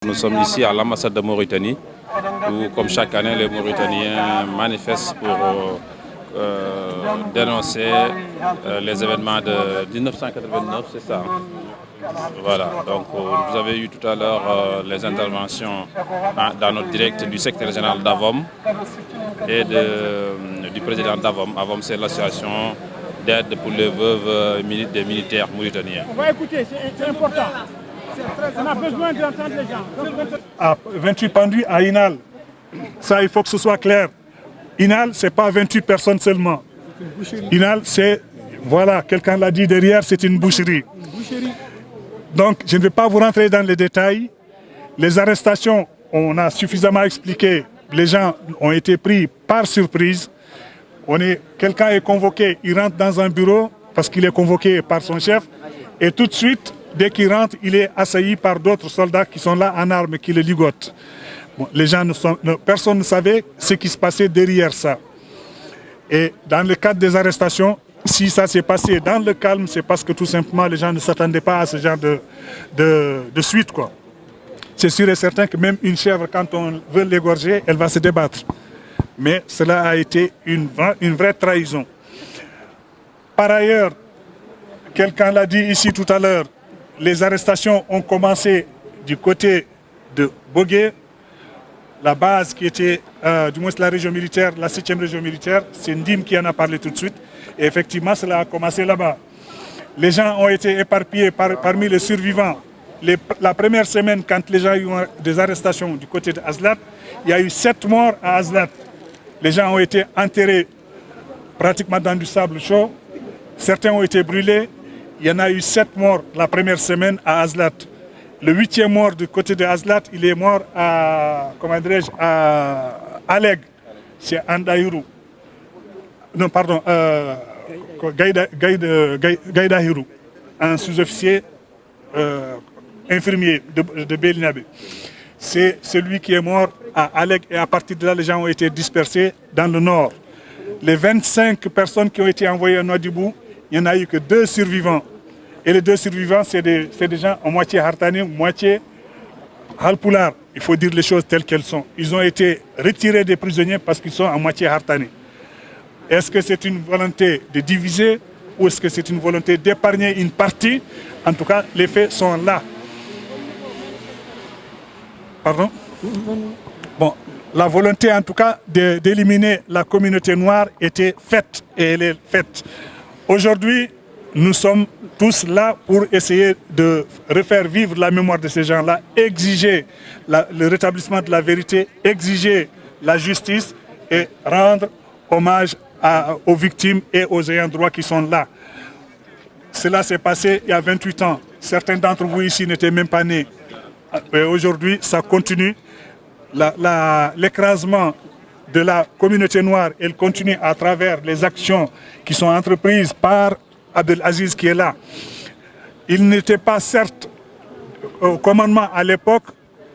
Nous sommes ici à l'ambassade de Mauritanie, où comme chaque année les Mauritaniens manifestent pour dénoncer les événements de 1989, c'est ça. Voilà, donc vous avez eu tout à l'heure les interventions dans notre direct du secrétaire général d'AVOM et du président d'AVOM. AVOM, c'est l'association d'aide pour les veuves des militaires mauritaniens. On va écouter, c'est important. On a besoin d'entendre les gens. À 28 pendus à Inal, ça il faut que ce soit clair. Inal, ce n'est pas 28 personnes seulement. Inal, c'est, voilà, quelqu'un l'a dit derrière, c'est une boucherie. Donc, je ne vais pas vous rentrer dans les détails. Les arrestations, on a suffisamment expliqué. Les gens ont été pris par surprise. Quelqu'un est convoqué, il rentre dans un bureau parce qu'il est convoqué par son chef. Et tout de suite, dès qu'il rentre, il est assailli par d'autres soldats qui sont là en armes, qui le ligotent. Bon, les gens personne ne savait ce qui se passait derrière ça. Et dans le cadre des arrestations, si ça s'est passé dans le calme, c'est parce que tout simplement les gens ne s'attendaient pas à ce genre de suite, quoi. C'est sûr et certain que même une chèvre, quand on veut l'égorger, elle va se débattre. Mais cela a été une vraie trahison. Par ailleurs, quelqu'un l'a dit ici tout à l'heure, les arrestations ont commencé du côté de Bogué, la base qui était, du moins la région militaire, la 7e région militaire, c'est Ndim qui en a parlé tout de suite. Et effectivement, cela a commencé là-bas. Les gens ont été éparpillés parmi les survivants. La première semaine, quand les gens ont eu des arrestations du côté d'Azlat, il y a eu 7 morts à Azlat. Les gens ont été enterrés pratiquement dans du sable chaud. Certains ont été brûlés. Il y en a eu 7 morts la première semaine à Azlat. Le 8e mort du côté de Azlat, il est mort à, à Aleg, c'est Andahiru. Non, pardon, Gaïda Hiru, un sous-officier infirmier de Belinabe. C'est celui qui est mort à Aleg et à partir de là, les gens ont été dispersés dans le nord. Les 25 personnes qui ont été envoyées à Nouadhibou, il n'y en a eu que 2 survivants. Et les 2 survivants, c'est des gens en moitié Hartani, moitié Halpular. Il faut dire les choses telles qu'elles sont. Ils ont été retirés des prisonniers parce qu'ils sont en moitié Hartani. Est-ce que c'est une volonté de diviser ou est-ce que c'est une volonté d'épargner une partie? En tout cas, les faits sont là. Pardon? Bon, la volonté en tout cas d'éliminer la communauté noire était faite et elle est faite. Aujourd'hui, nous sommes tous là pour essayer de refaire vivre la mémoire de ces gens-là, exiger le rétablissement de la vérité, exiger la justice et rendre hommage aux victimes et aux ayants droit qui sont là. Cela s'est passé il y a 28 ans. Certains d'entre vous ici n'étaient même pas nés. Et aujourd'hui, ça continue. L'écrasement de la communauté noire, elle continue à travers les actions qui sont entreprises par Abdelaziz qui est là. Il n'était pas certes au commandement à l'époque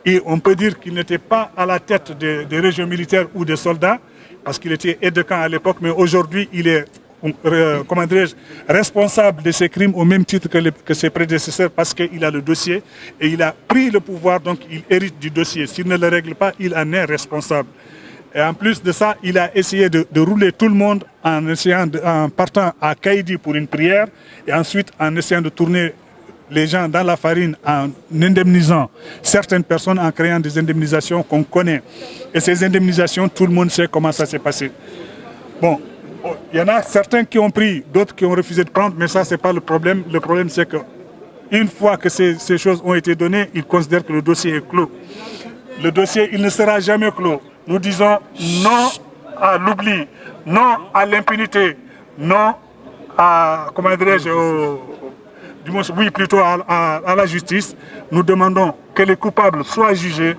et on peut dire qu'il n'était pas à la tête des régions militaires ou des soldats parce qu'il était aide de camp à l'époque, mais aujourd'hui il est responsable de ces crimes au même titre que ses prédécesseurs parce qu'il a le dossier et il a pris le pouvoir, donc il hérite du dossier. S'il ne le règle pas, il en est responsable. Et en plus de ça, il a essayé de rouler tout le monde en partant à Kaïdi pour une prière et ensuite en essayant de tourner les gens dans la farine en indemnisant certaines personnes, en créant des indemnisations qu'on connaît. Et ces indemnisations, tout le monde sait comment ça s'est passé. Bon, il y en a certains qui ont pris, d'autres qui ont refusé de prendre, mais ça, ce n'est pas le problème. Le problème, c'est qu'une fois que ces choses ont été données, ils considèrent que le dossier est clos. Le dossier, il ne sera jamais clos. Nous disons non à l'oubli, non à l'impunité, non à, comment dirais-je, oui, plutôt à la justice. Nous demandons que les coupables soient jugés.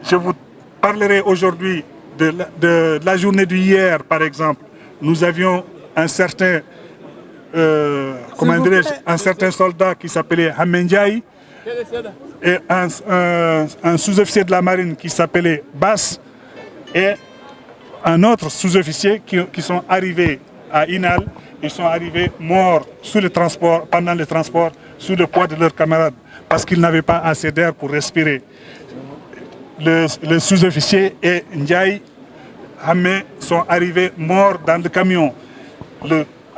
Je vous parlerai aujourd'hui de la journée d'hier, par exemple. Nous avions un certain, un certain soldat qui s'appelait Hamendjaï et un sous-officier de la marine qui s'appelait Bass et un autre sous-officier qui sont arrivés à Inal. Ils sont arrivés morts pendant le transport, sous le poids de leurs camarades, parce qu'ils n'avaient pas assez d'air pour respirer. le sous-officier et Ndiaye Hamé sont arrivés morts dans le camion.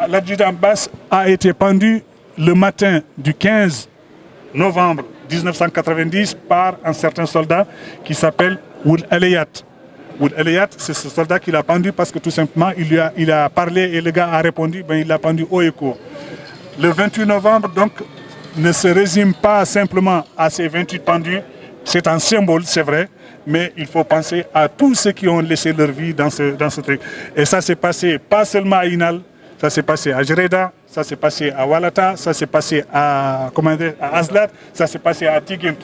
L'adjudant Bass a été pendu le matin du 15 novembre 1990 par un certain soldat qui s'appelle Woul Aleyat. Woul Aleyat, c'est ce soldat qui l'a pendu parce que tout simplement il a parlé et le gars a répondu, il l'a pendu haut et court. Le 28 novembre donc ne se résume pas simplement à ces 28 pendus, c'est un symbole, c'est vrai, mais il faut penser à tous ceux qui ont laissé leur vie dans ce truc. Et ça s'est passé pas seulement à Inal, ça s'est passé à Jereda, ça s'est passé à Walata, ça s'est passé à Azlat, ça s'est passé à Tigint.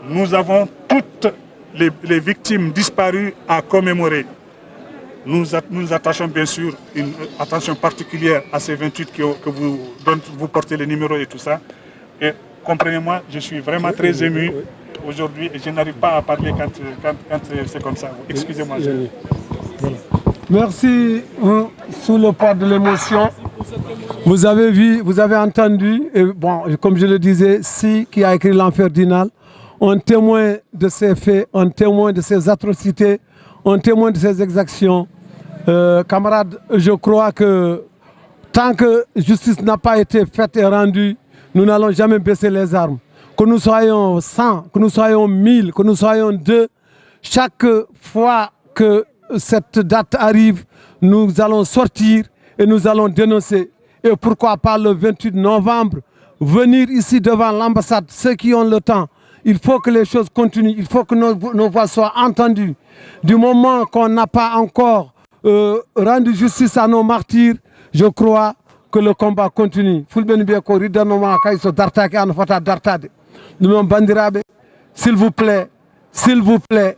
Nous avons toutes les victimes disparues à commémorer. Nous attachons bien sûr une attention particulière à ces 28 dont vous portez les numéros et tout ça. Et comprenez-moi, je suis vraiment très ému aujourd'hui et je n'arrive pas à parler quand c'est comme ça. Excusez-moi. Voilà. Merci. Sous le poids de l'émotion, vous avez vu, vous avez entendu, et bon, comme je le disais, Si qui a écrit L'Enfer d'Inal, un témoin de ces faits, un témoin de ces atrocités, un témoin de ces exactions. Camarades, je crois que tant que justice n'a pas été faite et rendue, nous n'allons jamais baisser les armes. Que nous soyons 100, que nous soyons 1000, que nous soyons 2, chaque fois que cette date arrive, nous allons sortir et nous allons dénoncer. Et pourquoi pas le 28 novembre, venir ici devant l'ambassade, ceux qui ont le temps. Il faut que les choses continuent, il faut que nos voix soient entendues. Du moment qu'on n'a pas encore rendu justice à nos martyrs, je crois que le combat continue. S'il vous plaît,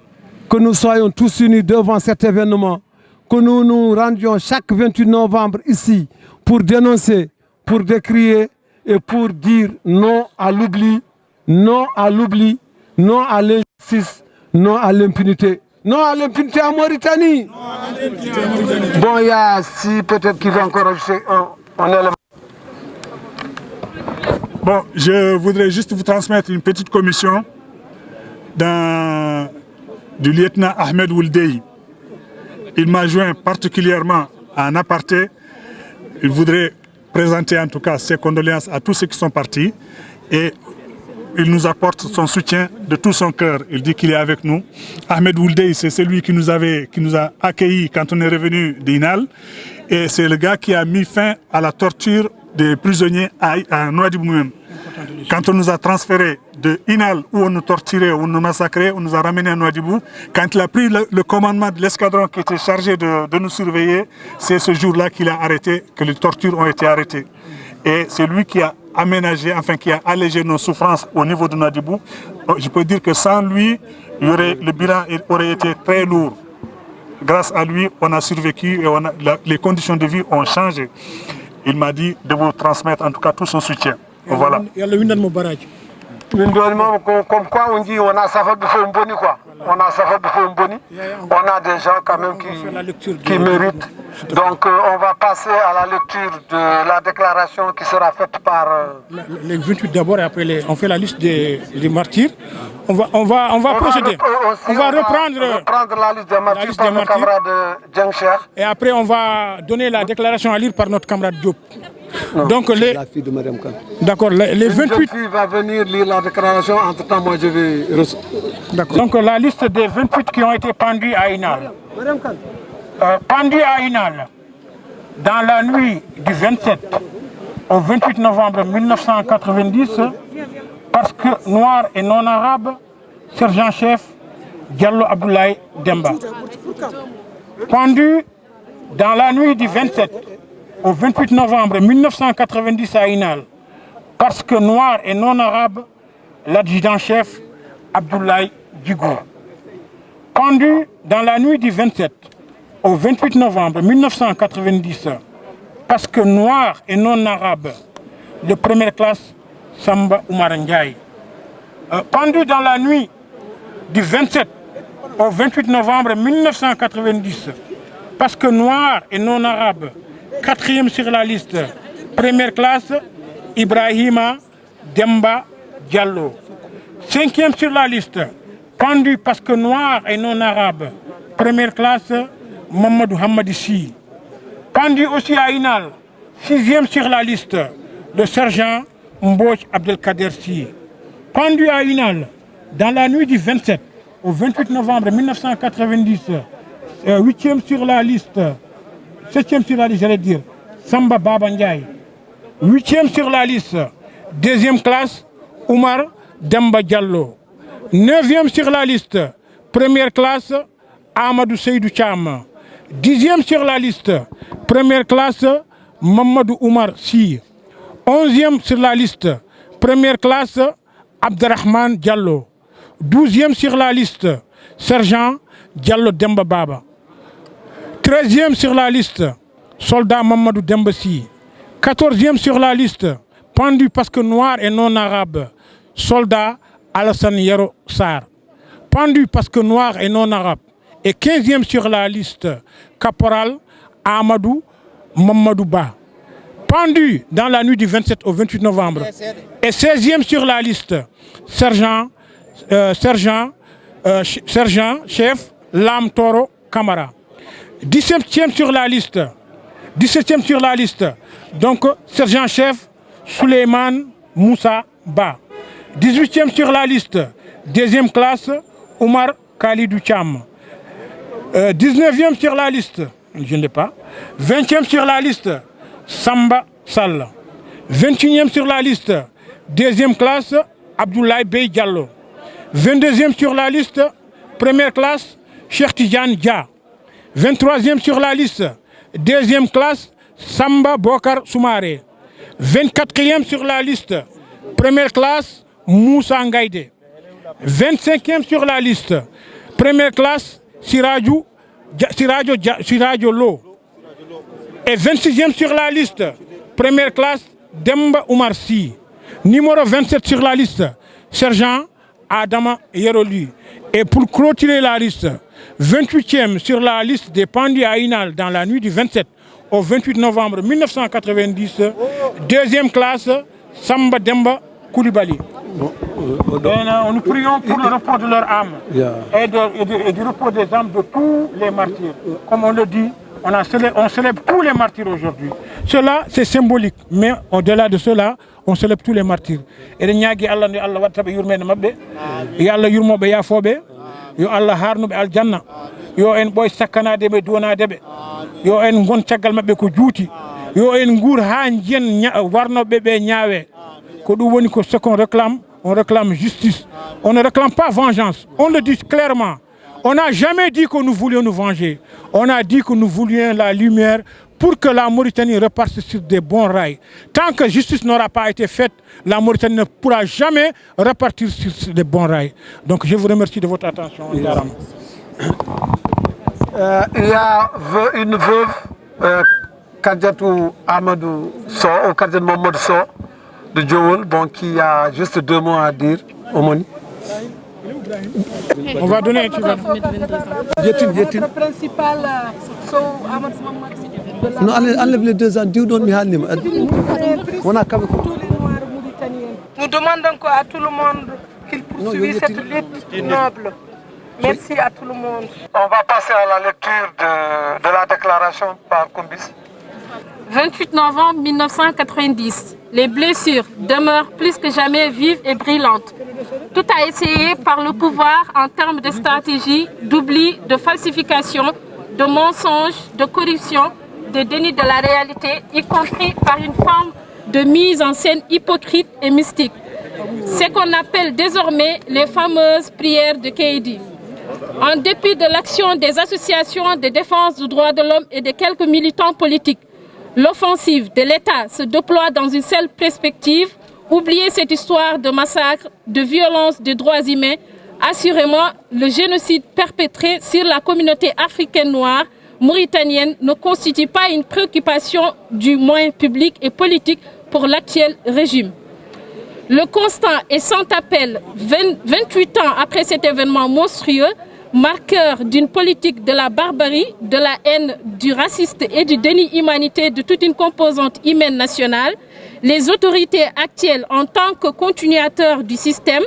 que nous soyons tous unis devant cet événement, que nous nous rendions chaque 28 novembre ici pour dénoncer, pour décrier et pour dire non à l'oubli, non à l'oubli, non à l'injustice, non à l'impunité. Non à l'impunité en Mauritanie. Bon, il y a Si peut-être qu'il va encore ajouter un élément. Bon, je voudrais juste vous transmettre une petite commission du lieutenant Ahmed Wouldei. Il m'a joint particulièrement en aparté. Il voudrait présenter en tout cas ses condoléances à tous ceux qui sont partis et il nous apporte son soutien de tout son cœur. Il dit qu'il est avec nous. Ahmed Wouldei, c'est celui qui nous a accueillis quand on est revenu d'Inal. Et c'est le gars qui a mis fin à la torture des prisonniers à Nouadhibou même. Quand on nous a transférés de Inal, où on nous torturait, où on nous massacrait, on nous a ramenés à Nouadhibou. Quand il a pris le commandement de l'escadron qui était chargé de nous surveiller, c'est ce jour-là qu'il a arrêté, que les tortures ont été arrêtées. Et c'est lui qui a aménagé, enfin qui a allégé nos souffrances au niveau de Nouadhibou. Je peux dire que sans lui, le bilan aurait été très lourd. Grâce à lui, on a survécu et les conditions de vie ont changé. Il m'a dit de vous transmettre en tout cas tout son soutien. Voilà. Il y a le Windan Moubarak. Comme quoi on dit on a Safa Bifo Mboni quoi. On a Safa Bifo Mboni. On a des gens quand même qui méritent. Donc on va passer à la lecture de la déclaration qui sera faite par... Les 28 d'abord et après on fait la liste des martyrs. On va procéder. On va reprendre la liste des martyrs par le camarade Djengcher. Et après on va donner la déclaration à lire par notre camarade Diop. Non, donc la fille de Mariam Khan. D'accord, les 28... La fille va venir lire la déclaration, entre-temps moi je vais... D'accord. Donc la liste des 28 qui ont été pendus à Inal. Pendus à Inal, dans la nuit du 27 au 28 novembre 1990, parce que noir et non-arabe, sergent-chef Diallo Abdoulaye Demba. Pendus dans la nuit du 27 au 28 novembre 1990 à Inal, parce que noir et non-arabe, l'adjudant-chef Abdoulaye Djigo. Pendu dans la nuit du 27 au 28 novembre 1990, parce que noir et non-arabe, de première classe, Samba Oumar Ndiaye. Pendu dans la nuit du 27 au 28 novembre 1990, parce que noir et non-arabe, 4e sur la liste, première classe, Ibrahima Demba Diallo. 5e sur la liste, Pendu parce que noir et non arabe, première classe, Mamadou Hamadi Sy. Pendu aussi à Inal, 6e sur la liste, le sergent Mbouch Abdelkader Sy. Pendu à Inal, dans la nuit du 27 au 28 novembre 1990, 8e sur la liste, 7e sur la liste, j'allais dire, Samba Baba Ndiaye. 8e sur la liste, 2e classe, Oumar Demba Diallo. 9e sur la liste, première classe, Amadou Seydou Cham. 10e sur la liste, première classe, Mamadou Oumar Sy. 11e sur la liste, première classe, Abderrahman Diallo. 12e sur la liste, sergent Diallo Demba Baba. 13e sur la liste, soldat Mamadou Demba Sy. 14e sur la liste, pendu parce que noir et non arabe, soldat Alassane Yero Sarr. Pendu parce que noir et non arabe. Et 15e sur la liste, caporal Amadou Mamadou Ba. Pendu dans la nuit du 27 au 28 novembre. Et 16e sur la liste, sergent chef Lam Toro Kamara. 17e sur la liste, donc sergent chef Souleymane Moussa Ba. 18e sur la liste, deuxième classe Omar Khalidou Cham. 19e sur la liste, je ne l'ai pas. 20e sur la liste, Samba Sall. 21e sur la liste, deuxième classe Abdoulaye Bey Diallo. 22e sur la liste, première classe, Cheikh Tidiane Dia. 23e sur la liste, deuxième classe, Samba Bokar Soumaré. 24e sur la liste, première classe, Moussa Ngaïde. 25e sur la liste, première classe, Sirajo Lo. Et 26e sur la liste, première classe, Demba Oumar Sy. Numéro 27 sur la liste, sergent Adama Yeroli. Et pour clôturer la liste, 28e sur la liste des pendus à Inal dans la nuit du 27 au 28 novembre 1990, deuxième classe, Samba Demba Koulibaly. Nous prions pour le repos de leur âme et du repos des âmes de tous les martyrs. Comme on le dit, on célèbre tous les martyrs aujourd'hui. Cela, c'est symbolique, mais au-delà de cela, on célèbre tous les martyrs. Et les ñaagi Allah ni Allah watta be yurmede mabbe, yo Allah yurmobe yafobe, yo Allah harnuɓe aljanna, yo en ɓoy sakkanade ɓe duwanade ɓe, yo en gon caggal mabɓe ko juuti, yo en nguur ha jiyen warnoɓe ɓe ñaawe. Ko ɗum woni ko ce qu'on réclame, on réclame justice. On ne réclame pas vengeance, on le dit clairement. On n'a jamais dit que nous voulions nous venger. On a dit que nous voulions la lumière pour que la Mauritanie reparte sur des bons rails. Tant que justice n'aura pas été faite, la Mauritanie ne pourra jamais repartir sur des bons rails. Donc je vous remercie de votre attention. Il y a une veuve, Kadiatou Amadou So, ou Kadiatou Mamadou So, de Djowol, bon, qui a juste 2 mots à dire. Omoni. On va donner un petit peu. Le principal, Non, enlève les 2 ans, Dieu donne mi halnim. On a tous les Noirs mauritaniens. Nous demandons à tout le monde qu'il poursuive cette lutte noble. Merci à tout le monde. On va passer à la lecture de la déclaration par Koumbis. 28 novembre 1990. Les blessures demeurent plus que jamais vives et brillantes. Tout a essayé par le pouvoir en termes de stratégie, d'oubli, de falsification, de mensonges, de corruption, de déni de la réalité, y compris par une forme de mise en scène hypocrite et mystique. C'est qu'on appelle désormais les fameuses prières de Keïdi. En dépit de l'action des associations de défense des droits de l'homme et de quelques militants politiques, l'offensive de l'État se déploie dans une seule perspective, oublier cette histoire de massacre, de violence des droits humains. Assurément, le génocide perpétré sur la communauté africaine noire mauritanienne ne constitue pas une préoccupation du moyen public et politique pour l'actuel régime. Le constat est sans appel, 28 ans après cet événement monstrueux, marqueur d'une politique de la barbarie, de la haine, du racisme et du déni d'humanité de toute une composante humaine nationale, les autorités actuelles en tant que continuateurs du système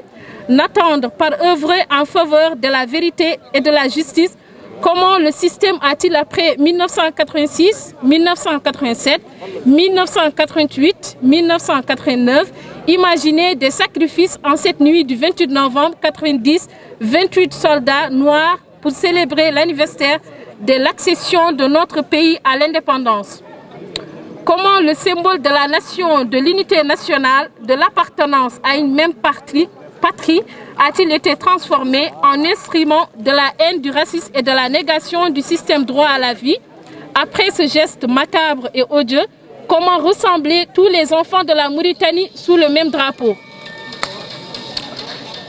n'attendent par œuvrer en faveur de la vérité et de la justice. Comment le système a-t-il, après 1986, 1987, 1988, 1989, imaginé des sacrifices en cette nuit du 28 novembre 1990, 28 soldats noirs pour célébrer l'anniversaire de l'accession de notre pays à l'indépendance? Comment le symbole de la nation, de l'unité nationale, de l'appartenance à une même patrie a-t-il été transformé en instrument de la haine, du racisme et de la négation du système droit à la vie? Après ce geste macabre et odieux, comment ressembler tous les enfants de la Mauritanie sous le même drapeau?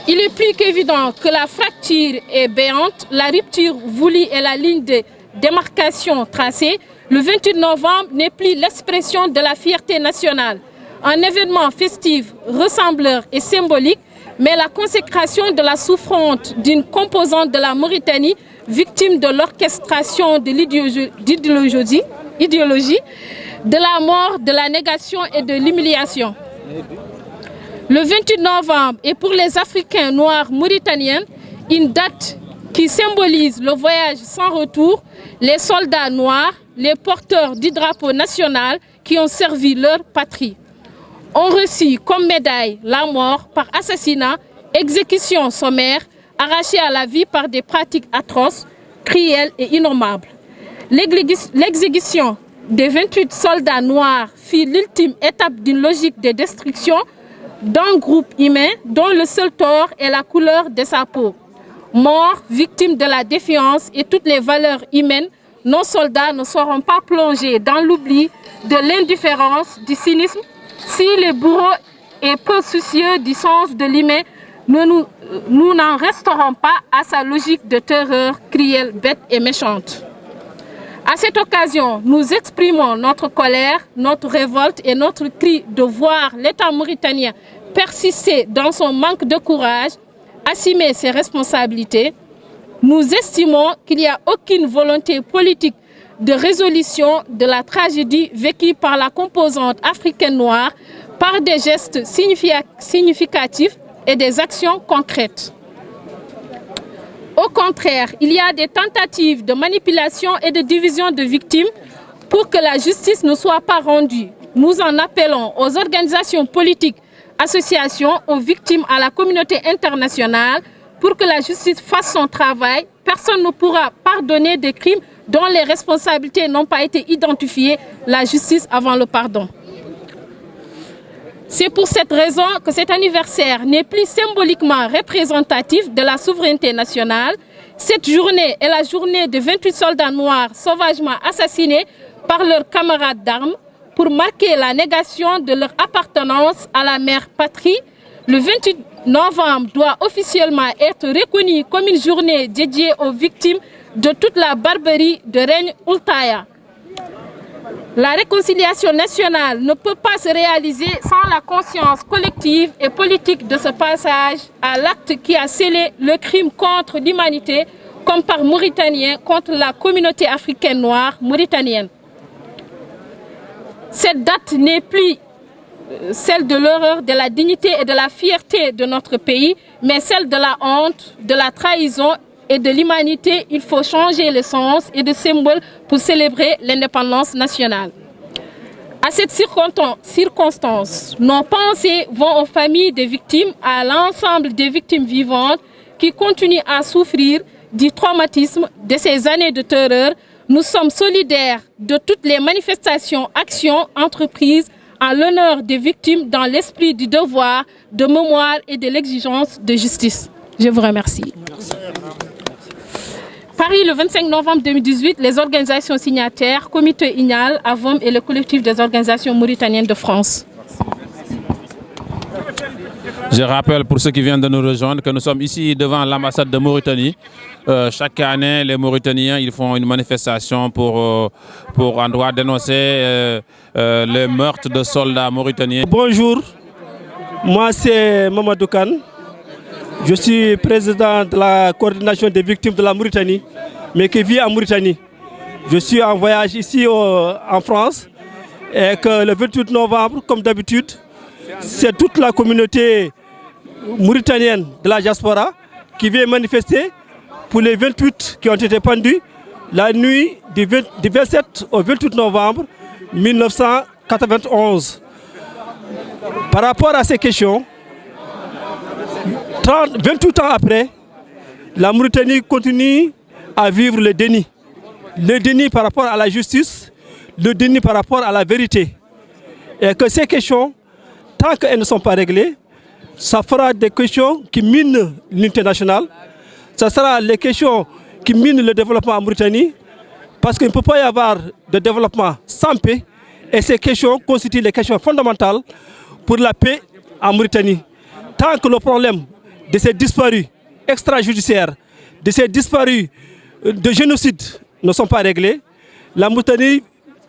Il est plus qu'évident que la fracture est béante, la rupture voulue et la ligne de démarcation tracée. Le 28 novembre n'est plus l'expression de la fierté nationale, un événement festif, ressembleur et symbolique, mais la consécration de la souffrance d'une composante de la Mauritanie, victime de l'orchestration de l'idéologie, de la mort, de la négation et de l'humiliation. Le 28 novembre est pour les Africains noirs mauritaniens une date qui symbolise le voyage sans retour, les soldats noirs, les porteurs du drapeau national qui ont servi leur patrie, ont reçu comme médaille la mort par assassinat, exécution sommaire, arrachée à la vie par des pratiques atroces, cruelles et innommables. L'exécution des 28 soldats noirs fut l'ultime étape d'une logique de destruction d'un groupe humain dont le seul tort est la couleur de sa peau. Morts, victimes de la défiance et toutes les valeurs humaines, nos soldats ne seront pas plongés dans l'oubli de l'indifférence, du cynisme. Si les bourreaux est peu soucieux du sens de l'humain, nous n'en resterons pas à sa logique de terreur cruelle, bête et méchante. À cette occasion, nous exprimons notre colère, notre révolte et notre cri de voir l'État mauritanien persister dans son manque de courage, assumer ses responsabilités. Nous estimons qu'il n'y a aucune volonté politique de résolution de la tragédie vécue par la composante africaine noire par des gestes significatifs et des actions concrètes. Au contraire, il y a des tentatives de manipulation et de division de victimes pour que la justice ne soit pas rendue. Nous en appelons aux organisations politiques, associations, aux victimes, à la communauté internationale pour que la justice fasse son travail. Personne ne pourra pardonner des crimes dont les responsabilités n'ont pas été identifiées. La justice avant le pardon. C'est pour cette raison que cet anniversaire n'est plus symboliquement représentatif de la souveraineté nationale. Cette journée est la journée de 28 soldats noirs sauvagement assassinés par leurs camarades d'armes pour marquer la négation de leur appartenance à la mère patrie. Le 28 novembre doit officiellement être reconnu comme une journée dédiée aux victimes de toute la barbarie de règne Ultaya. La réconciliation nationale ne peut pas se réaliser sans la conscience collective et politique de ce passage à l'acte qui a scellé le crime contre l'humanité, comme par Mauritaniens contre la communauté africaine noire mauritanienne. Cette date n'est plus celle de l'horreur, de la dignité et de la fierté de notre pays, mais celle de la honte, de la trahison et de l'humanité. Il faut changer le sens et le symbole pour célébrer l'indépendance nationale. À cette circonstance, nos pensées vont aux familles des victimes, à l'ensemble des victimes vivantes qui continuent à souffrir du traumatisme de ces années de terreur. Nous sommes solidaires de toutes les manifestations, actions, entreprises en l'honneur des victimes dans l'esprit du devoir, de mémoire et de l'exigence de justice. Je vous remercie. Paris, le 25 novembre 2018, les organisations signataires, Comité INAL, AVOM et le collectif des organisations mauritaniennes de France. Je rappelle pour ceux qui viennent de nous rejoindre que nous sommes ici devant l'ambassade de Mauritanie. Chaque année, les Mauritaniens ils font une manifestation pour en droit dénoncer les meurtres de soldats mauritaniens. Bonjour, moi c'est Mamadou Kane. Je suis président de la coordination des victimes de la Mauritanie, mais qui vit en Mauritanie. Je suis en voyage ici en France et que le 28 novembre, comme d'habitude, c'est toute la communauté mauritanienne de la diaspora qui vient manifester pour les 28 qui ont été pendus la nuit du 27 au 28 novembre 1991. Par rapport à ces questions, 28 ans après, la Mauritanie continue à vivre le déni. Le déni par rapport à la justice, le déni par rapport à la vérité. Et que ces questions, tant qu'elles ne sont pas réglées, ça fera des questions qui minent l'unité nationale. Ça sera les questions qui minent le développement en Mauritanie. Parce qu'il ne peut pas y avoir de développement sans paix. Et ces questions constituent les questions fondamentales pour la paix en Mauritanie. Tant que le problème de ces disparus extrajudiciaires, de ces disparus de génocide ne sont pas réglés, la Mauritanie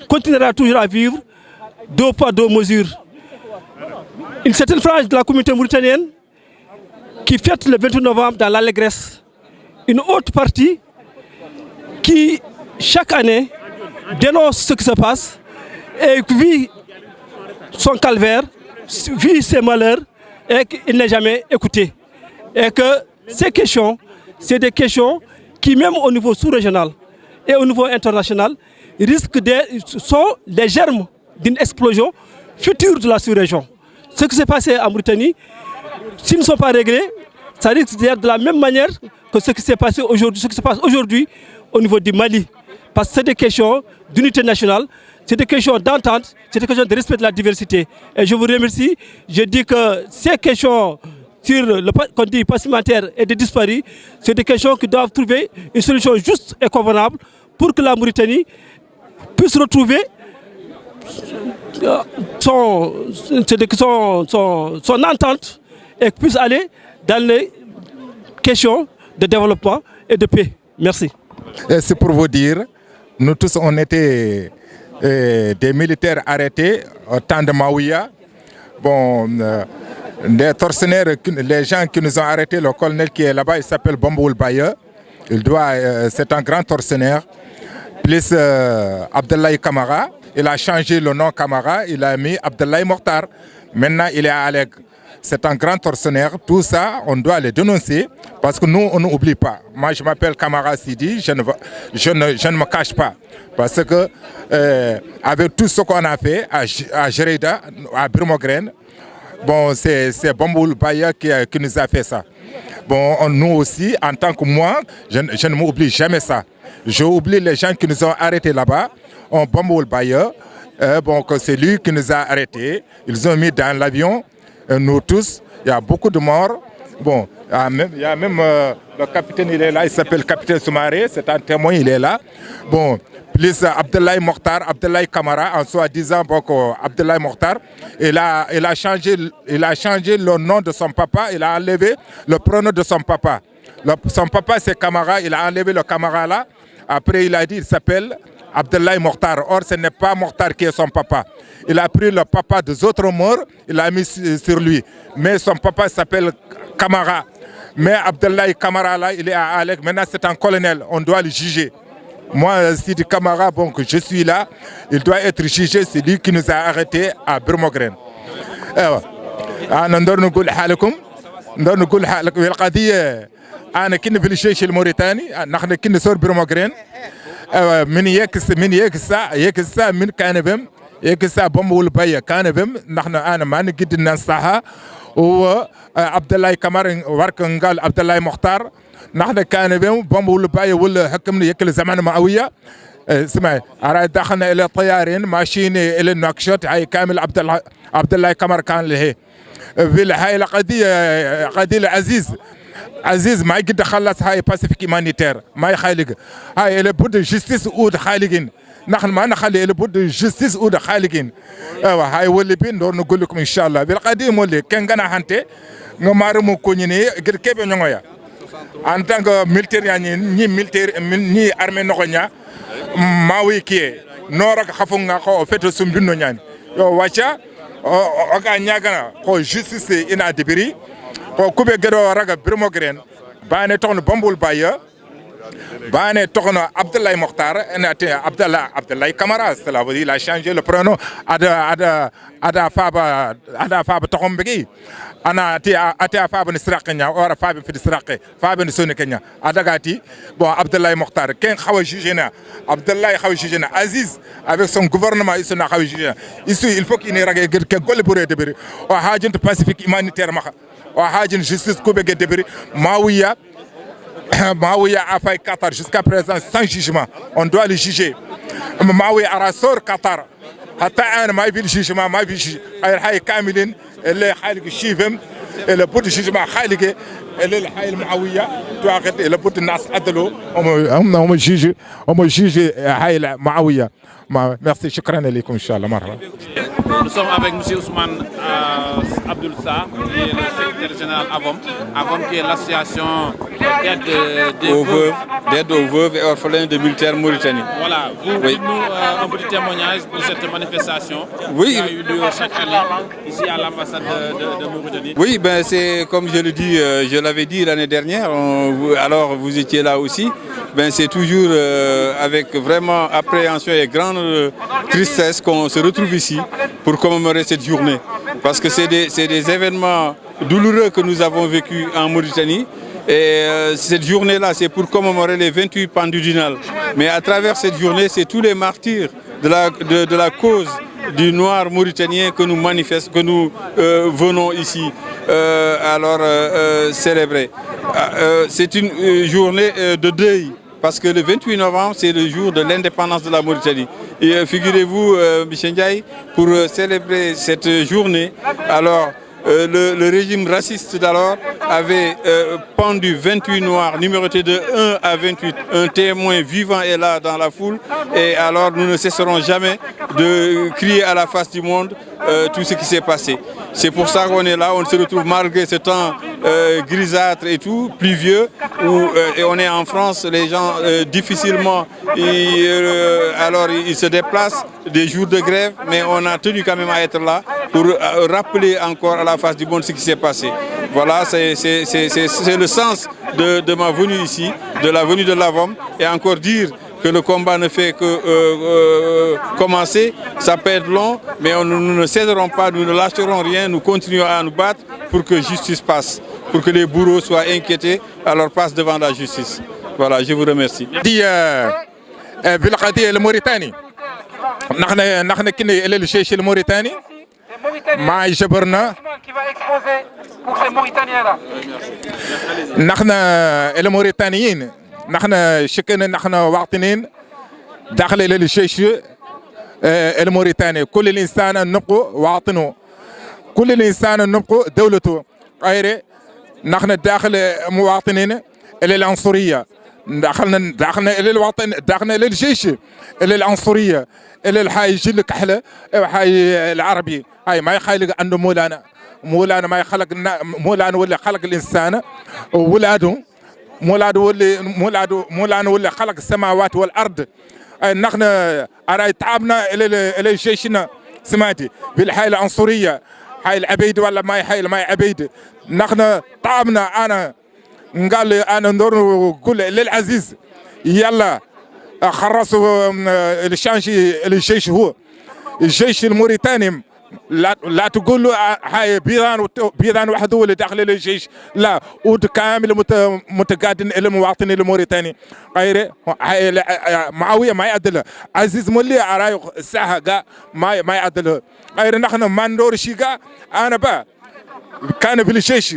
continuera toujours à vivre deux poids, deux mesures. Une certaine frange de la communauté mauritanienne qui fête le 28 novembre dans l'allégresse. Une autre partie qui, chaque année, dénonce ce qui se passe et vit son calvaire, vit ses malheurs et qu'il n'est jamais écouté. Et que ces questions, c'est des questions qui, même au niveau sous-régional et au niveau international, sont les germes d'une explosion future de la sous-région. Ce qui s'est passé en Mauritanie, s'ils ne sont pas réglés, ça risque d'être de la même manière que ce qui s'est passé aujourd'hui, ce qui se passe aujourd'hui au niveau du Mali. Parce que c'est des questions d'unité nationale, c'est des questions d'entente, c'est des questions de respect de la diversité. Et je vous remercie. Je dis que ces questions sur le passimentaire et des disparus, c'est des questions qui doivent trouver une solution juste et convenable pour que la Mauritanie puisse retrouver son entente et puisse aller dans les questions de développement et de paix. Merci. C'est pour vous dire, nous tous on était des militaires arrêtés au temps de Maouia. Bon, des tortionnaires, les gens qui nous ont arrêtés, le colonel qui est là-bas, il s'appelle Bomboul Baye. C'est un grand tortionnaire. Plus Abdoulaye Kamara, il a changé le nom Kamara, il a mis Abdoulaye Mokhtar. Maintenant, il est à Alleg. C'est un grand tortionnaire. Tout ça, on doit les dénoncer parce que nous, on n'oublie pas. Moi, je m'appelle Kamara Sidi, je ne me cache pas. Parce que avec tout ce qu'on a fait à Jérida, à Brumogren, bon, c'est Bomboul Baye qui nous a fait ça. Bon, nous aussi, en tant que moi, je ne m'oublie jamais ça. J'oublie les gens qui nous ont arrêtés là-bas. On Bomboul Baye, bon, c'est lui qui nous a arrêtés. Ils ont mis dans l'avion. Nous tous, il y a beaucoup de morts. Bon, il y a même le capitaine, il est là, il s'appelle capitaine Soumaré, c'est un témoin, il est là. Bon, plus Abdoulaye Mokhtar, Abdoulaye Kamara, en soi-disant Abdoulaye Mokhtar, il a changé le nom de son papa, il a enlevé le pronom de son papa. Son papa c'est Kamara, il a enlevé le Kamara là. Après il a dit il s'appelle Abdoulaye Mokhtar. Or ce n'est pas Mokhtar qui est son papa. Il a pris le papa des autres morts, il l'a mis sur lui. Mais son papa s'appelle Kamara. Mais Abdoulaye Kamara là, il est à Alleg. Maintenant c'est un colonel, on doit le juger. Moi, Sidi Kamara, bon, que je suis là, il doit être jugé, c'est lui qui nous a arrêtés à Brumogren. أنا نقول حالكم نقول حالكم القضية أنا كنا في الجيش الموريتاني نحن كنا صور برموغرين من يكسا من كان بهم يكسا بومبول بايا كان بهم نحن أنا ما نقدر ننصحها و عبد الله كمار وركن قال عبد الله مختار نحن كان بهم بومبول بايا ولا حكمنا يكل زمان معوية اسمع أراد دخلنا إلى طيارين ماشيين إلى نكشوت هاي كامل عبد الله كمار كان له في هاي قضية عزيز ما يقدر خلص هاي باسيفيك هيومانيتير ما يخالق هاي اللي بود جستيس ود خالقين نحن ما نخلي اللي بود جستيس ود خالقين ايوه هاي واللي بين دور نقول لكم ان شاء الله بالقديم مولي كان غنا حنتي ngamarumu kunyini gir kebe nyongoya en tant que militaire yani ni militaire ni armée nokonya mawi kie nora khafunga ko feto sumbino nyani yo wacha oga nyagana ko justice ina debiri ko kube gero raga Brumogren bane ton Bomboul Baye Bane Tokono Abdoulaye Mokhtar, Abdoulaye Kamara, cela veut dire il a changé le prénom Ada Faba Tokombegi. Ana ati Faba Nisrakenya, ou Faba Fidisrake, Faba Nisonekenya, Adagati, bon Abdoulaye Mokhtar, Ken Khawajijena, Abdoulaye Khawajijena, Aziz, avec son gouvernement, il il faut qu'il n'y ait que Golibure de Biri, ou Hajin Pacifique humanitaire, ou Hajin justice Koubege de Biri, Maouia a fait Qatar jusqu'à présent sans jugement. On doit le juger. Maouia a ressort Qatar. حتى أنا ما يبي الجيجما ما يبي هاي كاملين اللي حالق الشيفم اللي بود الجيجما خالقه اللي حي المعوية تواقد اللي بود الناس عدلوا هم جيجي هاي المعوية. Merci, شكرا لكم إن شاء الله مرحبا. Nous sommes avec M. Ousmane Abdoul Sarr, qui est le secrétaire général AVOM. AVOM qui est l'association d'aide aux veuves et orphelins de militaires Mauritanie. Voilà, vous dites-nous un petit témoignage pour cette manifestation qui a eu lieu chaque année ici à l'ambassade de Mauritanie. Oui, ben c'est comme je le dis, je l'avais dit l'année dernière, alors vous étiez là aussi. Ben c'est toujours avec vraiment appréhension et grande tristesse qu'on se retrouve ici pour commémorer cette journée. Parce que c'est des événements douloureux que nous avons vécus en Mauritanie. Et cette journée-là, c'est pour commémorer les 28 pendus d'Inal. Mais à travers cette journée, c'est tous les martyrs de la cause du noir mauritanien que nous manifestons, que nous venons ici célébrer. C'est une journée de deuil. Parce que le 28 novembre, c'est le jour de l'indépendance de la Mauritanie. Et figurez-vous, Michel Ndiaye, pour célébrer cette journée, alors le régime raciste d'alors avait pendu 28 noirs numérotés de 1 à 28. Un témoin vivant est là dans la foule. Et alors nous ne cesserons jamais de crier à la face du monde tout ce qui s'est passé. C'est pour ça qu'on est là, on se retrouve malgré ce temps grisâtre et tout, pluvieux, et on est en France, les gens difficilement, ils se déplacent des jours de grève, mais on a tenu quand même à être là pour rappeler encore à la face du monde ce qui s'est passé. Voilà, c'est le sens de ma venue ici, de la venue de l'AVOM, et encore dire que le combat ne fait que commencer, ça peut être long, mais nous ne céderons pas, nous ne lâcherons rien, nous continuons à nous battre pour que justice passe, pour que les bourreaux soient inquiétés, alors passent devant la justice. Voilà, je vous remercie. بالقضية الموريتاني نحن كنا إلى الجيش الموريتاني ما جبرنا نحن الموريتانيين نحن شكلنا نحن واطنين داخل إلى الجيش الموريتاني كل الإنسان نبقى واطنه كل الإنسان نبقى دولته غير نحن داخل مواطنين إلى العنصرية داخلنا إلى الوطن داخلنا إلى الجيش إلى العنصرية إلى الحي جل كحلة حي العربي هاي ما يخلق عنده مولانا ما يخلق مولانا ولا خلق الإنسان وولاده مولانا ولا خلق السماوات والأرض نحن أرى تعبنا إلى جيشنا سمعتي بالحي العنصرية حي العبيد ولا ما حي عبيد نحن تعبنا أنا قال لي أنا نقول للعزيز يلا خرصوا الجيش هو الجيش الموريتاني لا تقول له هاي بيضان واحد هو اللي داخل الجيش لا ود كامل متقادم الى المواطن الموريتاني غير معاويه ما يعدل عزيز مولي عراي الساحه كاع ما يعدل غير نحن ما ندور شي كاع انا با كان في الجيش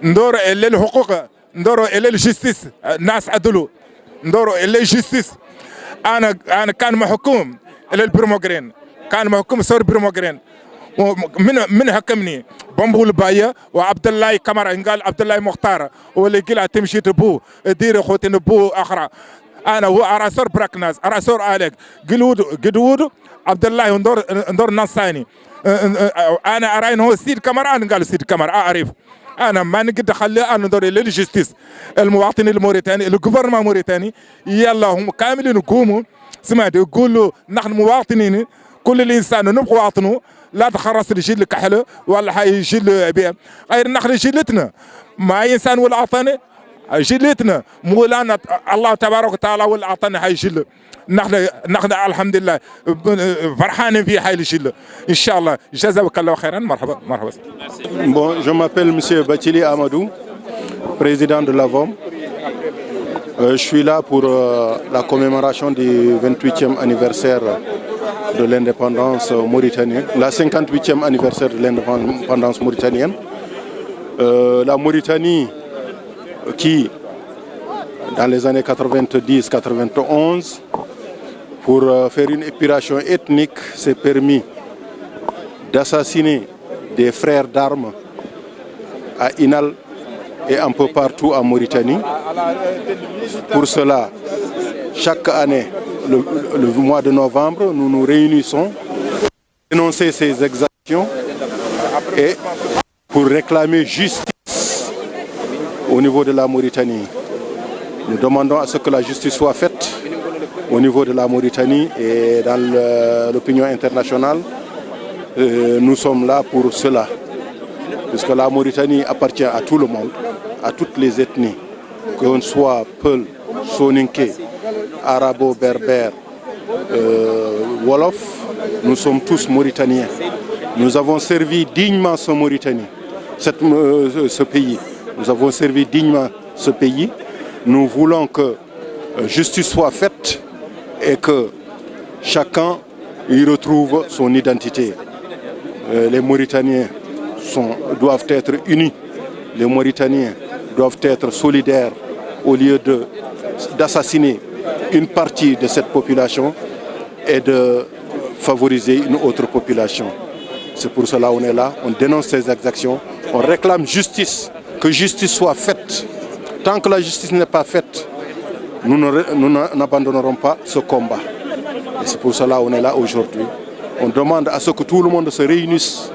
ندور الى الحقوق ندور الى الجستيس الناس عدلوا ندور الى الجستيس انا كان محكوم الى البرموغرين كان محكوم صور برموغرين من حكمني بمبول بايا وعبد الله كمرة قال عبد الله مختار واللي قال تمشي تبو دير خوتي نبو اخرى انا هو اراسور براكناز اراسور اليك قدود عبد الله ندور نصاني انا اراين هو سيد كمرة انا قال سيد كمرة اعرف انا ما نقدر اخليه انا ندور للجستيس المواطن الموريتاني الجوفرمان الموريتاني يلا هم كاملين يقوموا سمعت يقولوا نحن مواطنين كل الانسان نبقى واطنه لا تخرص الجيل كحله ولا حي جيل بيه غير نحن جيلتنا ما انسان ولا عطاني جلتنا مولانا الله تبارك وتعالى واللي اعطانا هاي جل نحن الحمد لله فرحانين في هاي الجل ان شاء الله جزاك الله خيرا مرحبا مرحبا. Bon, je m'appelle monsieur Bathily Amadou, président de l'AVOM. Je suis là pour la commémoration du 28e anniversaire de l'indépendance mauritanienne, la 58e anniversaire de l'indépendance mauritanienne. La Mauritanie qui, dans les années 90-91, pour faire une épuration ethnique, s'est permis d'assassiner des frères d'armes à Inal et un peu partout en Mauritanie. Pour cela, chaque année, le mois de novembre, nous nous réunissons pour dénoncer ces exactions et pour réclamer justice au niveau de la Mauritanie. Nous demandons à ce que la justice soit faite au niveau de la Mauritanie et dans l'opinion internationale. Nous sommes là pour cela, puisque la Mauritanie appartient à tout le monde, à toutes les ethnies, qu'on soit Peul, Soninké, Arabo, Berbère, Wolof, nous sommes tous Mauritaniens. Nous avons servi dignement ce Mauritanie, ce pays. Nous avons servi dignement ce pays. Nous voulons que justice soit faite et que chacun y retrouve son identité. Les Mauritaniens doivent être unis. Les Mauritaniens doivent être solidaires au lieu d'assassiner une partie de cette population et de favoriser une autre population. C'est pour cela qu'on est là, on dénonce ces exactions, on réclame justice, que justice soit faite. Tant que la justice n'est pas faite, nous n'abandonnerons pas ce combat. Et c'est pour cela qu'on est là aujourd'hui. On demande à ce que tout le monde se réunisse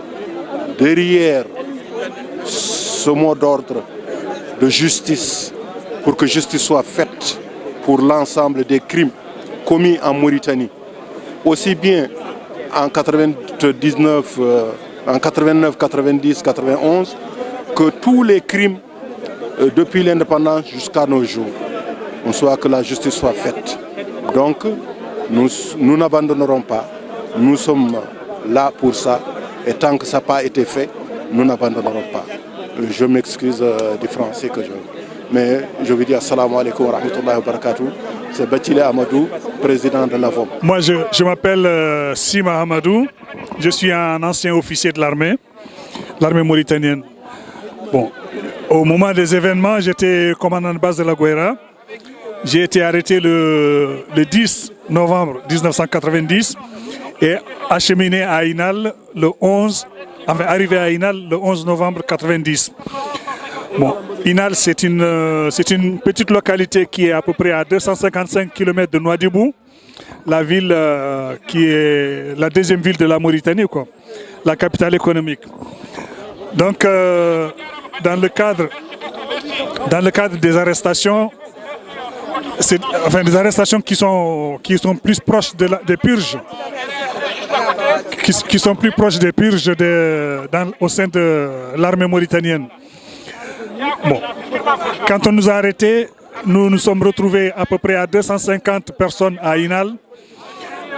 derrière ce mot d'ordre de justice, pour que justice soit faite pour l'ensemble des crimes commis en Mauritanie. Aussi bien en 99, 90, 91, que tous les crimes depuis l'indépendance jusqu'à nos jours. On souhaite que la justice soit faite. Donc, nous n'abandonnerons pas. Nous sommes là pour ça. Et tant que ça n'a pas été fait, nous n'abandonnerons pas. Je m'excuse du français que je... Mais je veux dire assalamu alaikum wa rahmatullahi wa barakatuh. C'est Bathily Amadou, président de l'AVOM. Moi, je m'appelle Sima Amadou. Je suis un ancien officier de l'armée mauritanienne. Bon, au moment des événements, j'étais commandant de base de la Guaira. J'ai été arrêté le 10 novembre 1990 et acheminé à Inal le 11, enfin arrivé à Inal le 11 novembre 1990. Bon, Inal, c'est une petite localité qui est à peu près à 255 km de Nouadhibou, la ville qui est la deuxième ville de la Mauritanie, quoi, la capitale économique. Donc, dans le cadre des arrestations, des arrestations qui sont plus proches des purges, qui sont plus proches des purges au sein de l'armée mauritanienne. Bon. Quand on nous a arrêtés, nous nous sommes retrouvés à peu près à 250 personnes à Inal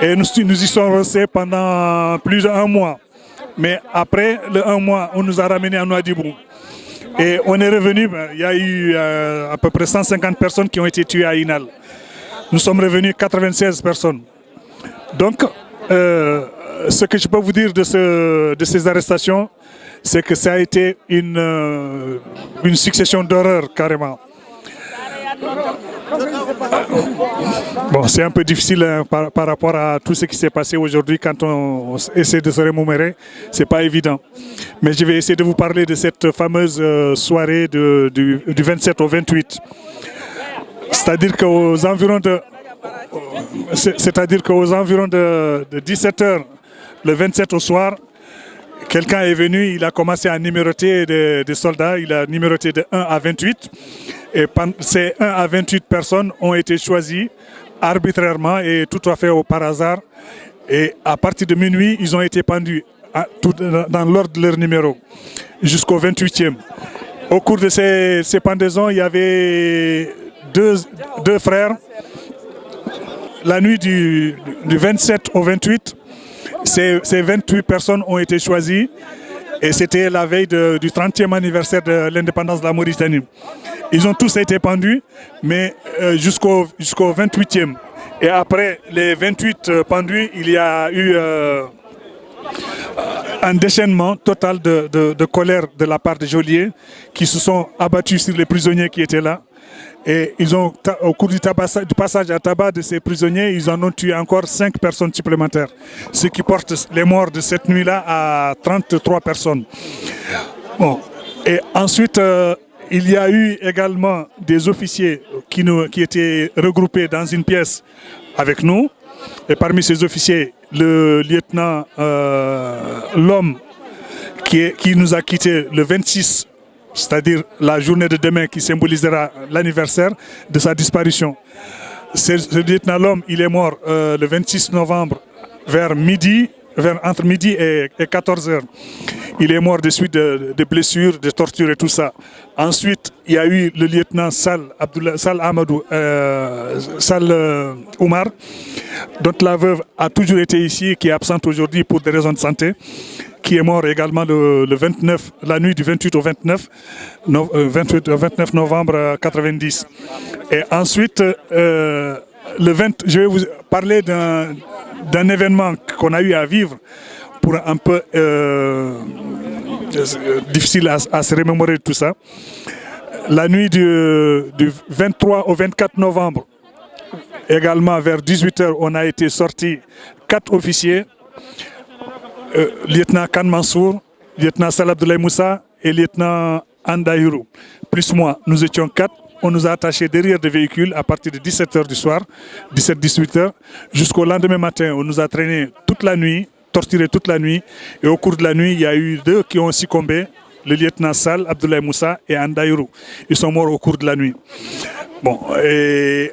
et nous y sommes restés pendant plus d'1 mois. Mais après le 1 mois, on nous a ramenés à Nouadhibou. Et on est revenu, il y a eu à peu près 150 personnes qui ont été tuées à Inal. Nous sommes revenus 96 personnes. Donc, ce que je peux vous dire de ces arrestations, c'est que ça a été une succession d'horreurs carrément. Bon, c'est un peu difficile hein, par rapport à tout ce qui s'est passé aujourd'hui quand on essaie de se remémorer, c'est pas évident. Mais je vais essayer de vous parler de cette fameuse soirée du 27 au 28. C'est-à-dire qu'aux environs de 17h, le 27 au soir, quelqu'un est venu, il a commencé à numéroter des soldats, il a numéroté de 1 à 28. Et ces 1 à 28 personnes ont été choisies arbitrairement et tout à fait par hasard. Et à partir de minuit, ils ont été pendus dans l'ordre de leur numéro jusqu'au 28e. Au cours de ces pendaisons, il y avait deux frères. La nuit du 27 au 28, ces 28 personnes ont été choisies et c'était la veille du 30e anniversaire de l'indépendance de la Mauritanie. Ils ont tous été pendus, mais jusqu'au 28e. Et après les 28 pendus, il y a eu un déchaînement total de colère de la part des geôliers qui se sont abattus sur les prisonniers qui étaient là. Et ils ont, au cours du passage à tabac de ces prisonniers, ils en ont tué encore 5 personnes supplémentaires. Ce qui porte les morts de cette nuit-là à 33 personnes. Bon. Et ensuite, il y a eu également des officiers qui étaient regroupés dans une pièce avec nous. Et parmi ces officiers, le lieutenant L'Homme qui nous a quittés le 26, c'est-à-dire la journée de demain qui symbolisera l'anniversaire de sa disparition. Ce lieutenant L'Homme, il est mort le 26 novembre entre midi et 14 h. Il est mort de suite de blessures, de tortures et tout ça. Ensuite, il y a eu le lieutenant Sal Oumar, dont la veuve a toujours été ici, qui est absente aujourd'hui pour des raisons de santé, qui est mort également le 29, la nuit du 28 au 29 novembre 90. Et ensuite, je vais vous parler d'un événement qu'on a eu à vivre pour un peu difficile à se remémorer de tout ça. La nuit du 23 au 24 novembre, également vers 18 h, on a été sortis 4 officiers, lieutenant Khan Mansour, lieutenant Salah Abdoulaye Moussa et lieutenant Andaïrou. Plus moi, nous étions 4. On nous a attachés derrière des véhicules à partir de 17 h du soir, 17-18 h, jusqu'au lendemain matin. On nous a traînés toute la nuit, torturés toute la nuit. Et au cours de la nuit, il y a eu 2 qui ont succombé, le lieutenant Sal, Abdoulaye Moussa et Andaïrou. Ils sont morts au cours de la nuit. Bon, et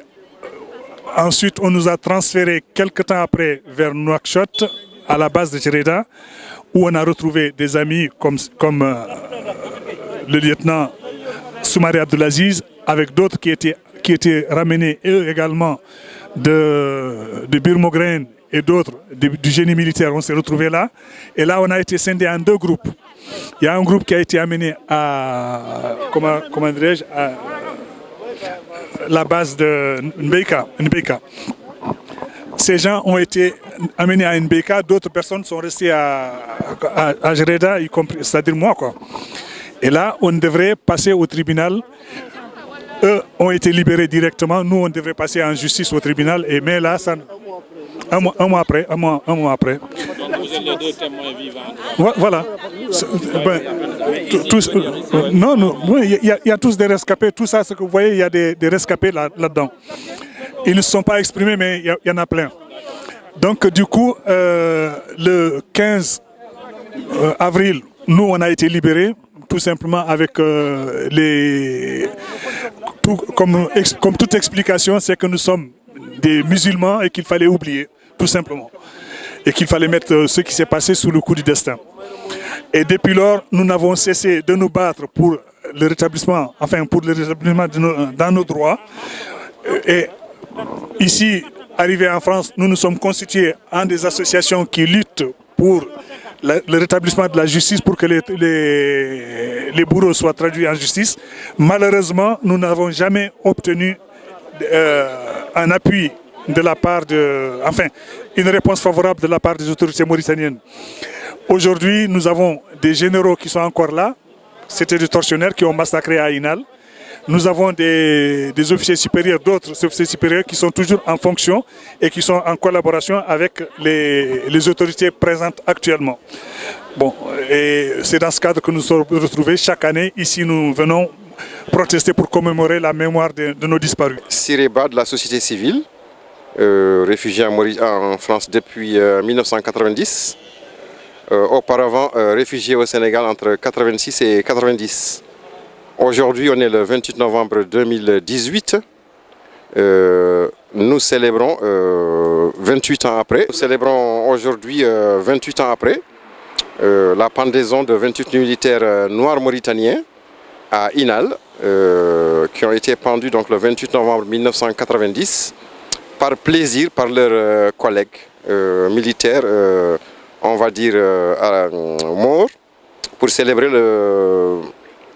ensuite, on nous a transférés quelque temps après vers Nouakchott, à la base de Djereda, où on a retrouvé des amis comme le lieutenant Soumaré Abdelaziz, avec d'autres qui étaient ramenés eux également de Birmogren et d'autres du génie militaire. On s'est retrouvés là. Et là, on a été scindés en 2 groupes. Il y a un groupe qui a été amené à, comment dirais-je, à la base de Nbeika. Ces gens ont été amenés à Nbeika, d'autres personnes sont restées à Djereda, c'est-à-dire moi, quoi. Et là, on devrait passer au tribunal. Eux ont été libérés directement. Nous, on devrait passer en justice au tribunal. Mais là, un mois après. Donc, vous êtes les 2 témoins vivants. Voilà. Il y a tous des rescapés. Tout ça, ce que vous voyez, il y a des rescapés là-dedans. Ils ne se sont pas exprimés, mais il y en a plein. Donc, du coup, le 15 avril, nous, on a été libérés. Tout simplement avec comme toute explication, c'est que nous sommes des musulmans et qu'il fallait oublier, tout simplement. Et qu'il fallait mettre ce qui s'est passé sous le coup du destin. Et depuis lors, nous n'avons cessé de nous battre pour le rétablissement, dans nos droits. Et ici, arrivés en France, nous nous sommes constitués en des associations qui luttent pour le rétablissement de la justice, pour que les bourreaux soient traduits en justice. Malheureusement, nous n'avons jamais obtenu un appui de la part une réponse favorable de la part des autorités mauritaniennes. Aujourd'hui, nous avons des généraux qui sont encore là. C'était des tortionnaires qui ont massacré à Inal. Nous avons des officiers supérieurs, d'autres officiers supérieurs qui sont toujours en fonction et qui sont en collaboration avec les autorités présentes actuellement. Bon, et c'est dans ce cadre que nous sommes retrouvés chaque année. Ici, nous venons protester pour commémorer la mémoire de nos disparus. Sireba de la société civile, réfugié en France depuis 1990. Auparavant, réfugié au Sénégal entre 86 et 90. Aujourd'hui, on est le 28 novembre 2018. Nous célébrons 28 ans après. Nous célébrons aujourd'hui, 28 ans après, la pendaison de 28 militaires noirs mauritaniens à Inal, qui ont été pendus donc, le 28 novembre 1990, par plaisir, par leurs collègues militaires, on va dire morts, pour célébrer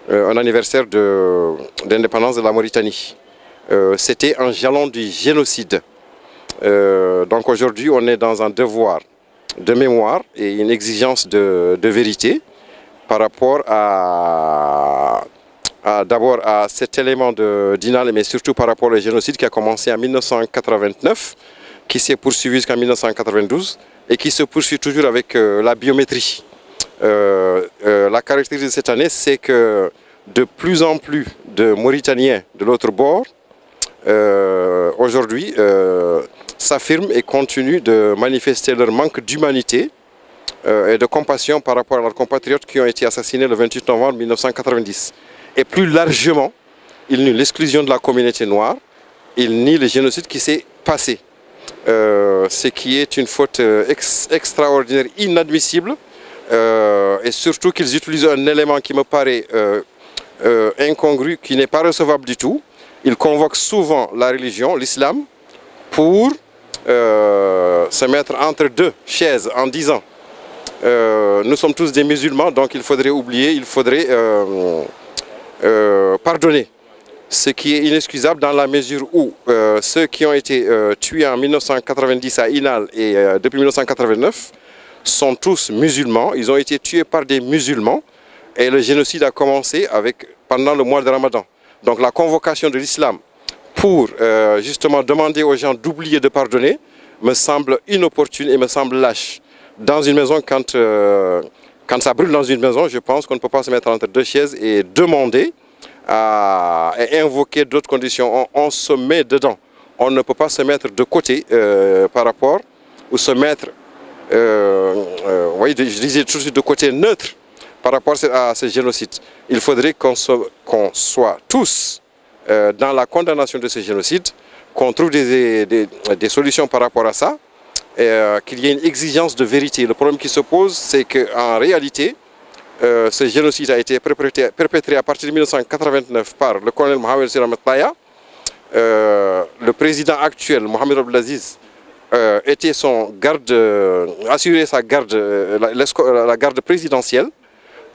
un anniversaire d'indépendance de la Mauritanie. C'était un jalon du génocide. Donc aujourd'hui, on est dans un devoir de mémoire et une exigence de vérité par rapport d'abord à cet élément d'Inal, mais surtout par rapport au génocide qui a commencé en 1989, qui s'est poursuivi jusqu'en 1992 et qui se poursuit toujours avec la biométrie. La caractéristique de cette année, c'est que de plus en plus de Mauritaniens de l'autre bord, aujourd'hui, s'affirment et continuent de manifester leur manque d'humanité et de compassion par rapport à leurs compatriotes qui ont été assassinés le 28 novembre 1990. Et plus largement, ils nient l'exclusion de la communauté noire, ils nient le génocide qui s'est passé. Ce qui est une faute extraordinaire, inadmissible, et surtout qu'ils utilisent un élément qui me paraît incongru, qui n'est pas recevable du tout. Ils convoquent souvent la religion, l'islam, pour se mettre entre deux chaises en disant nous sommes tous des musulmans, donc il faudrait oublier, il faudrait pardonner. Ce qui est inexcusable dans la mesure où ceux qui ont été tués en 1990 à Inal et depuis 1989 sont tous musulmans. Ils ont été tués par des musulmans et le génocide a commencé pendant le mois de Ramadan. Donc la convocation de l'islam pour justement demander aux gens d'oublier de pardonner me semble inopportune et me semble lâche. Dans une maison, quand ça brûle dans une maison, je pense qu'on ne peut pas se mettre entre deux chaises et demander et invoquer d'autres conditions. On se met dedans. On ne peut pas se mettre de côté par rapport, ou se mettre, vous voyez, je disais tout de suite de côté neutre par rapport à ce génocide. Il faudrait qu'on soit tous dans la condamnation de ce génocide, qu'on trouve des solutions par rapport à ça, qu'il y ait une exigence de vérité. Le problème qui se pose, c'est qu'en réalité, ce génocide a été perpétré à partir de 1989 par le colonel Mohamed Siramat Taya. Le président actuel, Mohamed Abdelaziz, était son garde, assurait sa garde, la garde présidentielle.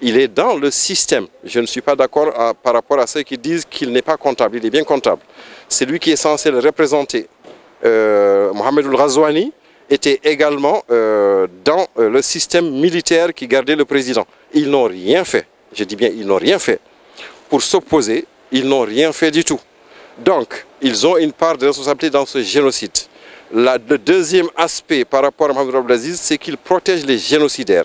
Il est dans le système. Je ne suis pas d'accord par rapport à ceux qui disent qu'il n'est pas comptable. Il est bien comptable. C'est lui qui est censé le représenter. Mohamed Ghazouani était également dans le système militaire qui gardait le président. Ils n'ont rien fait. Je dis bien, ils n'ont rien fait. Pour s'opposer, ils n'ont rien fait du tout. Donc, ils ont une part de responsabilité dans ce génocide. Le deuxième aspect par rapport à Mohamed Abdelaziz, c'est qu'il protège les génocidaires.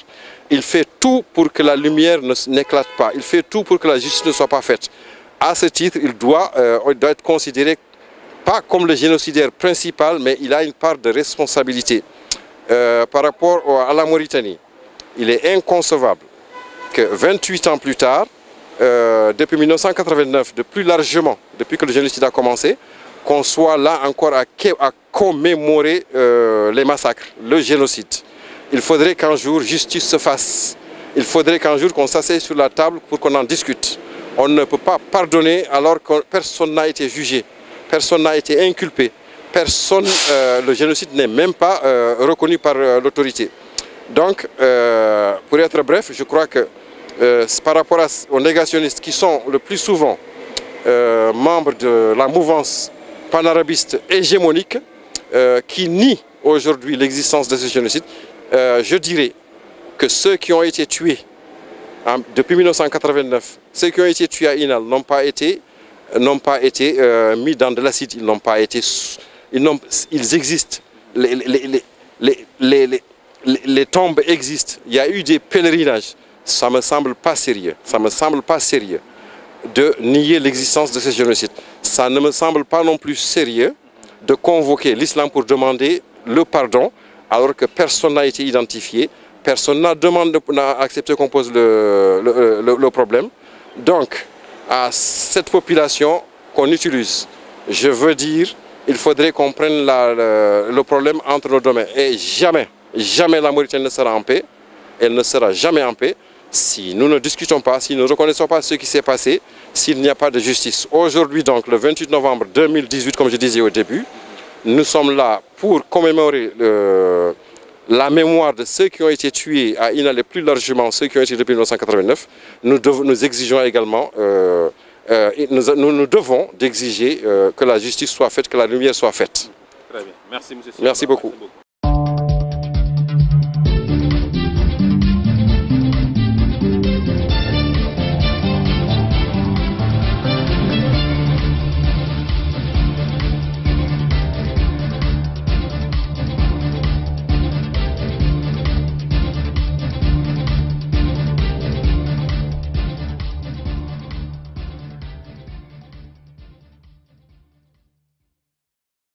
Il fait tout pour que la lumière n'éclate pas. Il fait tout pour que la justice ne soit pas faite. À ce titre, il doit être considéré pas comme le génocidaire principal, mais il a une part de responsabilité. Par rapport à la Mauritanie, il est inconcevable que 28 ans plus tard, depuis 1989, de plus largement, depuis que le génocide a commencé, qu'on soit là encore à commémorer les massacres, le génocide. Il faudrait qu'un jour justice se fasse. Il faudrait qu'un jour qu'on s'asseye sur la table pour qu'on en discute. On ne peut pas pardonner alors que personne n'a été jugé, personne n'a été inculpé, personne, le génocide n'est même pas reconnu par l'autorité. Donc, pour être bref, je crois que par rapport aux négationnistes qui sont le plus souvent membres de la mouvance panarabiste hégémonique, qui nie aujourd'hui l'existence de ce génocide, je dirais que ceux qui ont été tués depuis 1989, ceux qui ont été tués à Inal n'ont pas été mis dans de l'acide, ils n'ont pas été, ils existent, les tombes existent, il y a eu des pèlerinages. Ça me semble pas sérieux, ça me semble pas sérieux de nier l'existence de ce génocide. Ça ne me semble pas non plus sérieux de convoquer l'islam pour demander le pardon alors que personne n'a été identifié, personne n'a accepté qu'on pose le problème. Donc, à cette population qu'on utilise, je veux dire, il faudrait qu'on prenne le problème entre nos deux mains. Et jamais, jamais la Mauritanie ne sera en paix, elle ne sera jamais en paix si nous ne discutons pas, si nous ne reconnaissons pas ce qui s'est passé, s'il n'y a pas de justice. Aujourd'hui, donc, le 28 novembre 2018, comme je disais au début, nous sommes là pour commémorer la mémoire de ceux qui ont été tués à Inal et plus largement ceux qui ont été depuis 1989. Nous exigeons également, nous devons d'exiger que la justice soit faite, que la lumière soit faite. Très bien. Merci, monsieur. Merci beaucoup.